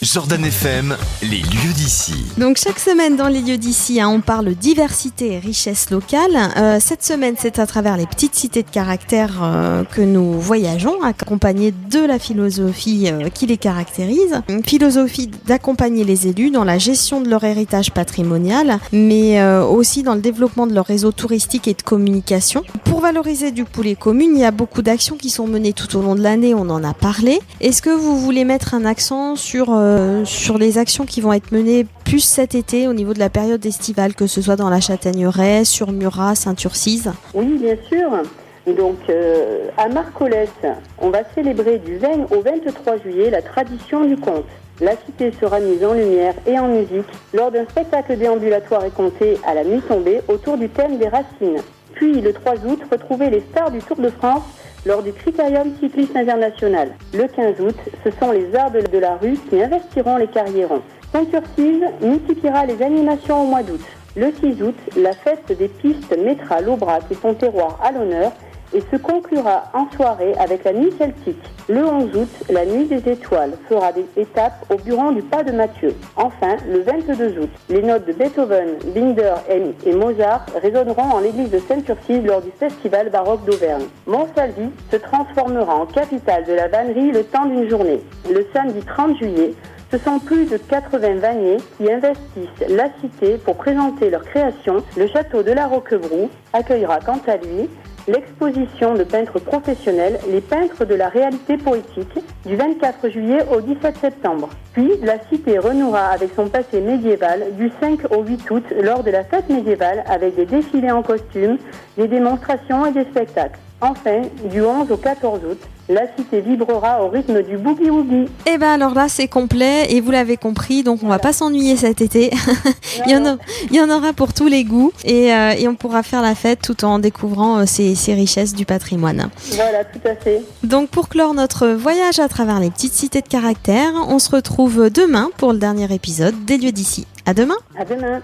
Jordan FM, les lieux d'ici. Donc chaque semaine dans les lieux d'ici, on parle diversité et richesse locale. Cette semaine, c'est à travers les petites cités de caractère que nous voyageons, accompagnés de la philosophie qui les caractérise. Une philosophie d'accompagner les élus dans la gestion de leur héritage patrimonial, mais aussi dans le développement de leur réseau touristique et de communication. Pour valoriser du coup les communes, il y a beaucoup d'actions qui sont menées tout au long de l'année, on en a parlé. Est-ce que vous voulez mettre un accent sur les actions qui vont être menées plus cet été au niveau de la période estivale, que ce soit dans la Châtaigneraie, sur Murat, Saint-Urcise? Oui, bien sûr. Donc, à Marcollès, on va célébrer du 20 au 23 juillet la tradition du conte. La cité sera mise en lumière et en musique lors d'un spectacle déambulatoire et conté à la nuit tombée autour du thème des racines. Puis, le 3 août, retrouver les stars du Tour de France lors du Critérium cycliste international. Le 15 août, ce sont les arts de la rue qui investiront les carrierons. Saint-Urcise multipliera les animations au mois d'août. Le 6 août, la fête des pistes mettra l'Aubrac et son terroir à l'honneur et se conclura en soirée avec la nuit celtique. Le 11 août, la nuit des étoiles fera des étapes au buron du pas de Mathieu. Enfin, le 22 août, les notes de Beethoven, Binder et Mozart résonneront en l'église de Saint-Urcise lors du festival baroque d'Auvergne. Montsalvi se transformera en capitale de la vannerie le temps d'une journée. Le samedi 30 juillet, ce sont plus de 80 vanniers qui investissent la cité pour présenter leur création. Le château de la Roquebrou accueillera quant à lui l'exposition de peintres professionnels, les peintres de la réalité poétique, du 24 juillet au 17 septembre. Puis, la cité renouera avec son passé médiéval du 5 au 8 août lors de la fête médiévale avec des défilés en costume, des démonstrations et des spectacles. Enfin, du 11 au 14 août, la cité vibrera au rythme du boogie-woogie. Et ben alors là, c'est complet et vous l'avez compris, donc on va pas s'ennuyer cet été. il y en aura pour tous les goûts et on pourra faire la fête tout en découvrant ces richesses du patrimoine. Voilà, tout à fait. Donc pour clore notre voyage à travers les petites cités de caractère, on se retrouve demain pour le dernier épisode des lieux d'ici. À demain. À demain.